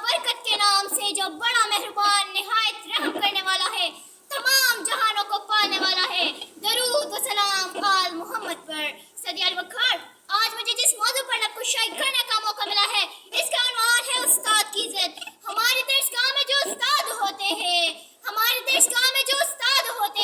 برکت کے نام سے جو بڑا مہربان نہایت رحم کرنے والا ہے، تمام جہانوں کو پالنے والا ہے۔ درود و سلام آل محمد پر۔ صدی الوقار، آج مجھے جس موضوع پر نقل شائع کرنے کا موقع ملا ہے، اس کا عنوان ہے استاد کی عزت۔ ہمارے درسگاہ میں جو استاد ہوتے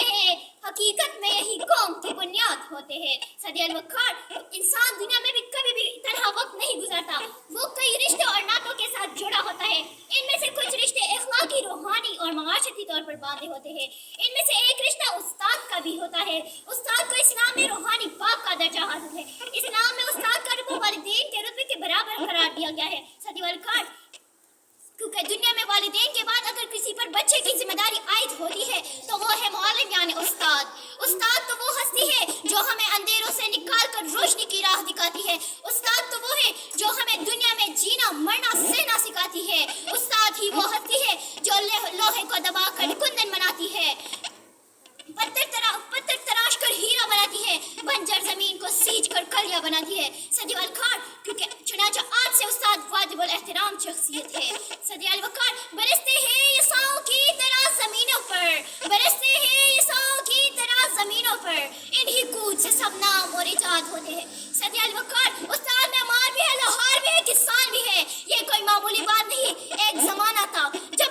ہیں حقیقت میں یہی قوم کی بنیاد ہوتے ہیں۔ صدی الوقار، انسان دنیا میں بھی کبھی بھی تنہا وقت نہیں گزارتا، وہ کئی رشتوں اور نعتوں کے ساتھ جڑا ہوتا ہے۔ ان میں سے کچھ رشتے اخلاقی، روحانی اور معاشرتی طور پر باندھے ہوتے ہیں۔ ان میں سے ایک رشتہ استاد کا بھی ہوتا ہے۔ استاد کو اسلام میں روحانی باپ کا درجہ حاصل ہے۔ اسلام میں استاد کا رتبہ والدین کے رتبے کے برابر قرار دیا گیا ہے۔ صدی الوقار، کیونکہ دنیا میں والدین کے بعد اگر کسی پر بچے کی ذمہ داری عائد ہوتی ہے تو وہ ہے معلم یعنی استاد۔ استاد تو وہ ہستی ہے جو ہمیں اندھیروں سے نکال کر روشنی کی راہ دکھاتی ہے۔ استاد تو وہ ہے جو ہمیں دنیا میں جینا مرنا سہنا سکھاتی ہے۔ استاد ہی وہ ہستی ہے جو لوہے کو دبا کر کندن بناتی ہے، پتھر تراش کر ہیرا بناتی ہے، بنجر زمین کو سینچ کر کلیا بناتی ہے۔ صدی الوقار، کیونکہ چنانچہ آج سے استاد واجب الاحترام شخصیت ہے۔ صدی الوقار، برستے ہیں یہ ساؤں کی طرح زمینوں پر، برستے ہیں یہ ساؤں کی طرح زمینوں پر، انہی کود سے سب نام اور ایجاد ہوتے ہیں۔ صدی الوقار، استاد معمار بھی ہے، لوہار بھی ہے، کسان بھی ہے۔ یہ کوئی معمولی بات نہیں۔ ایک زمانہ تھا جب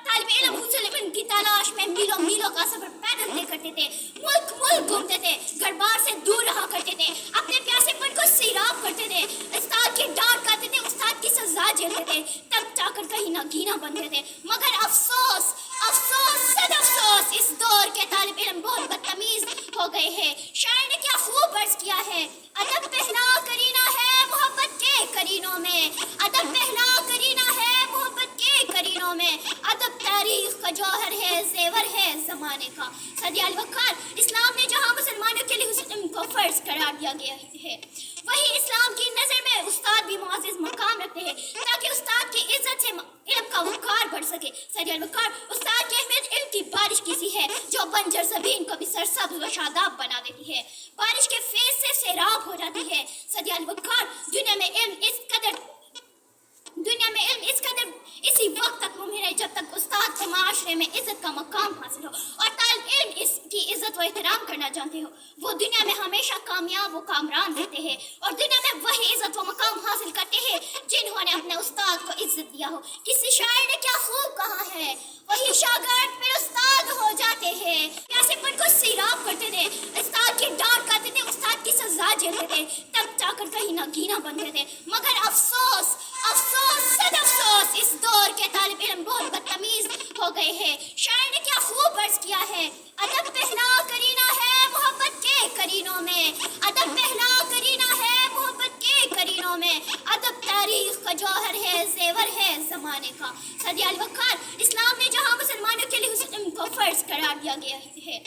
طالب علم حصول علم کی تلاش میں میلوں میلوں کا سفر پیدل طے کرتے تھے، ملک ملک گھومتے تھے، گھر بار سے دور رہا کرتے تھے، اپنے پیاسے پن کو سیراب کرتے تھے، استاد کی ڈانٹ کھاتے تھے، استاد کی سزا جھیلتے تھے، تب جا کر کہیں نگینا بنتے تھے۔ مگر افسوس افسوس صد افسوس، اس دور کے طالب علم بہت بدتمیز ہو گئے ہیں۔ شاعر نے کیا خوب عرض کیا ہے، ادب پہلا کرینہ ہے محبت کے کرینوں میں، ادب پہلا کرینہ ہے محبت کے کرینوں میں، ادب تاریخ کا جوہر ہے، زیور ہے زمانے کا۔ صدی الوقار، اسلام نے جہاں مسلمانوں کے لیے حسن کو فرض قرار دیا گیا ہے، وہی اسلام کی نظر میں استاد بھی معزز مقام رکھتے ہیں تاکہ استاد کی عزت سے علم کا وقار بڑھ سکے۔ صدی الوقار، استاد کی اہمیت علم کی بارش کسی ہے جو بنجر زمین کو بھی سرسبز و شاداب بنا دیتی ہے، بارش کے فیض سے سیراب ہو جاتی ہے۔ صدی الوقار، دنیا میں علم اس قدر اسی وقت تک ممکن ہے جب تک استاد کو معاشرے میں عزت کا مقام حاصل ہو اور طالب علم اس کی عزت و احترام کرنا جانتے ہو، وہ دنیا میں ہمیشہ کامیاب و کامران رہتے ہیں اور دنیا میں وہی عزت و مقام حاصل کرتے ہیں جنہوں نے اپنے استاد کو عزت دیا ہو۔ کسی شاعر نے کیا خوب کہا ہے، وہی شاگرد پھر استاد ہو جاتے ہیں۔ پیاسے پن کو سیراب کرتے تھے، استاد کی ڈانٹ کھاتے تھے، استاد کی سزا جھیلتے تھے، تب جا کر کہیں نگینا بنتے تھے۔ مگر افسوس افسوس صد افسوس، اس دور کے طالب علم بہت بدتمیز ہو گئے ہیں۔ شاعر نے کیا خوب عرض کیا ہے، ادب پہلا کرینہ ہے محبت کے کرینوں میں، ادب پہلا کرینہ ہے محبت کے کرینوں میں، ادب تاریخ کا جوہر ہے، زیور ہے زمانے کا۔ صدی الوقار، اسلام نے جہاں مسلمانوں کے لیے حسن کو فرض قرار دیا گیا ہے،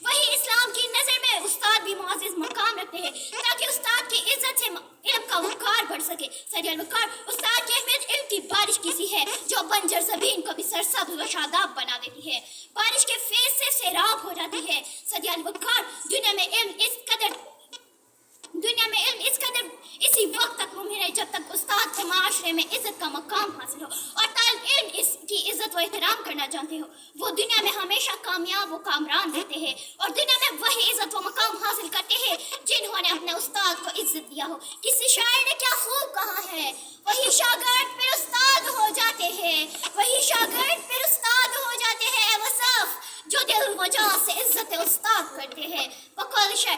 وہی اسلام کی نظر میں استاد بھی معزز مقام رکھتے ہیں تاکہ استاد کی عزت سے علم کا وقار بڑھ سکے۔ صدی الوقار، استاد کی اہمیت علم کی بارش کسی ہے جو بنجر زمین کو بھی سرسبز و شاداب بنا دیتی ہے، بارش کے فیض سے سیراب ہو جاتی ہے۔ صدی الوقار، دنیا میں علم اس قدر اسی وقت تک ممکن ہے جب تک استاد کو معاشرے میں عزت کا مقام حاصل ہو اور طالب علم اس کی عزت و احترام کرنا جانتے ہو، وہ دنیا میں ہمیشہ کامیاب و کامران رہتے ہیں اور دنیا میں وہی عزت و مقام حاصل کرتے ہیں جنہوں نے اپنے استاد کو عزت دیا ہو۔ کسی شاعر نے کیا خوب کہا ہے، وہی شاگرد پھر استاد ہو جاتے ہیں، وہی شاگرد پھر استاد ہو جاتے ہیں، وہ صف جو دل و جان سے عزت استاد کرتے ہیں۔ بقول شاعر،